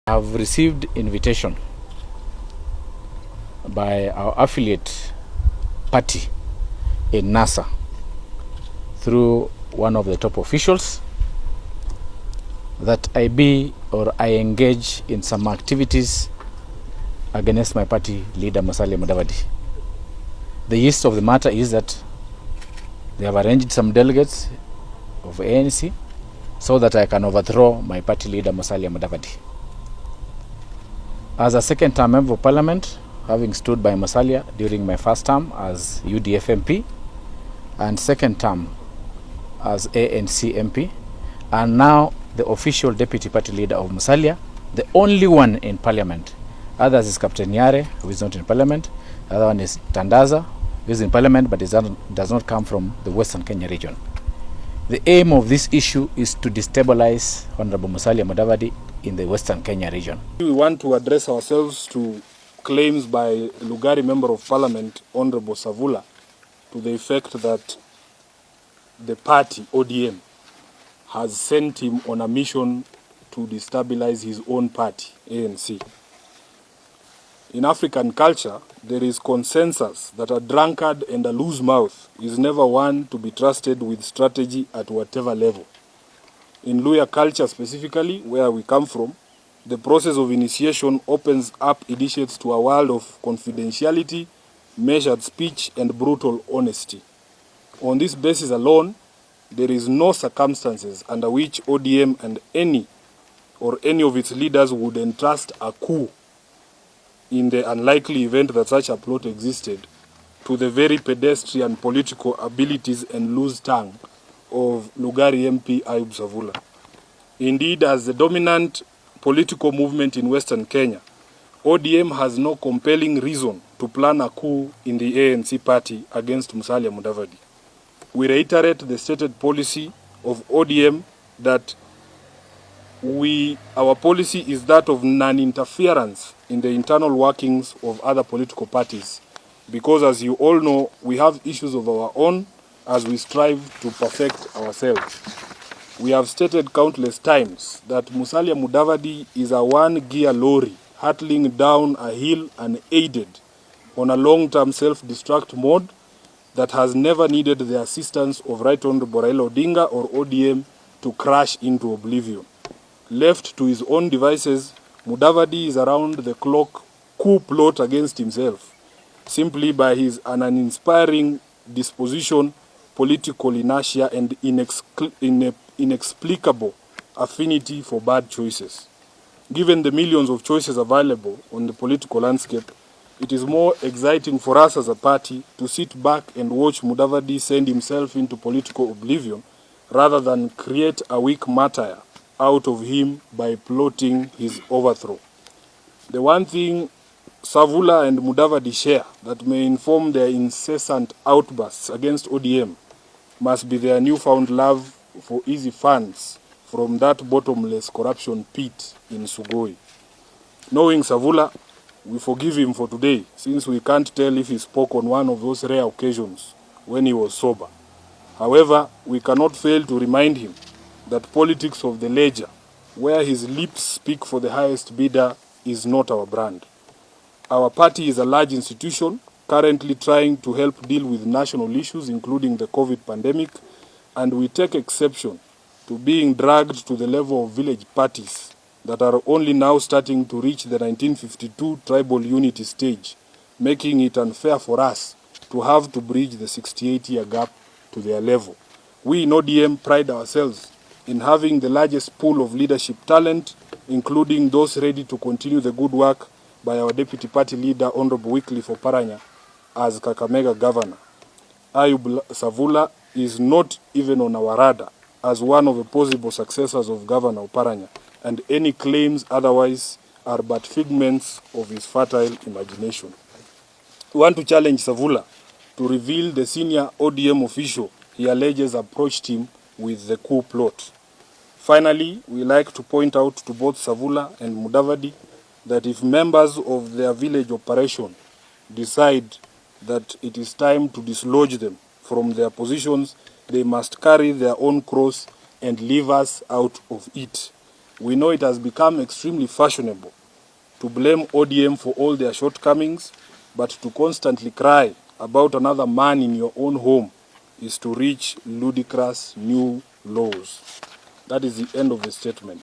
I have received invitation by our affiliate party in NASA through one of the top officials that I be or I engage in some activities against my party leader Musalia Mudavadi. The gist of the matter is that they have arranged some delegates of ANC so that I can overthrow my party leader Musalia Mudavadi. As a second-term member of parliament, having stood by Musalia during my first term as UDF MP and second term as ANC MP, and now the official deputy party leader of Musalia, the only one in parliament. Others is Captain Yare, who is not in parliament. The other one is Tandaza, who is in parliament but does not come from the Western Kenya region. The aim of this issue is to destabilize Honorable Musalia Mudavadi in the Western Kenya region. We want to address ourselves to claims by Lugari Member of Parliament, Honorable Savula, to the effect that the party, ODM, has sent him on a mission to destabilize his own party, ANC. In African culture, there is consensus that a drunkard and a loose mouth is never one to be trusted with strategy at whatever level. In Luya culture specifically, where we come from, the process of initiation opens up initiates to a world of confidentiality, measured speech, and brutal honesty. On this basis alone, there is no circumstances under which ODM and any of its leaders would entrust a coup in the unlikely event that such a plot existed to the very pedestrian political abilities and loose tongue of Lugari MP Ayub Savula. Indeed, as the dominant political movement in Western Kenya, ODM has no compelling reason to plan a coup in the ANC party against Musalia Mudavadi. We reiterate the stated policy of ODM that our policy is that of non-interference in the internal workings of other political parties, because as you all know, we have issues of our own as we strive to perfect ourselves. We have stated countless times that Musalia Mudavadi is a one-gear lorry hurtling down a hill unaided on a long-term self-destruct mode that has never needed the assistance of Right Honorable Raila Odinga or ODM to crash into oblivion. Left to his own devices, Mudavadi is around-the-clock coup plot against himself, simply by his uninspiring disposition, political inertia, and inexplicable affinity for bad choices. Given the millions of choices available on the political landscape, it is more exciting for us as a party to sit back and watch Mudavadi send himself into political oblivion rather than create a weak martyr out of him by plotting his overthrow. The one thing Savula and Mudavadi share that may inform their incessant outbursts against ODM must be their newfound love for easy funds from that bottomless corruption pit in Sugoi. Knowing Savula, we forgive him for today, since we can't tell if he spoke on one of those rare occasions when he was sober. However, we cannot fail to remind him that politics of the ledger, where his lips speak for the highest bidder, is not our brand. Our party is a large institution currently trying to help deal with national issues, including the COVID pandemic, and we take exception to being dragged to the level of village parties that are only now starting to reach the 1952 tribal unity stage, making it unfair for us to have to bridge the 68-year gap to their level. We in ODM pride ourselves in having the largest pool of leadership talent, including those ready to continue the good work by our deputy party leader, Honorable Wycliffe Oparanya, as Kakamega governor. Ayub Savula is not even on our radar as one of the possible successors of Governor Oparanya, and any claims otherwise are but figments of his fertile imagination. We want to challenge Savula to reveal the senior ODM official he alleges approached him with the coup plot. Finally, we like to point out to both Savula and Mudavadi that if members of their village operation decide that it is time to dislodge them from their positions, they must carry their own cross and leave us out of it. We know it has become extremely fashionable to blame ODM for all their shortcomings, but to constantly cry about another man in your own home is to reach ludicrous new lows. That is the end of the statement.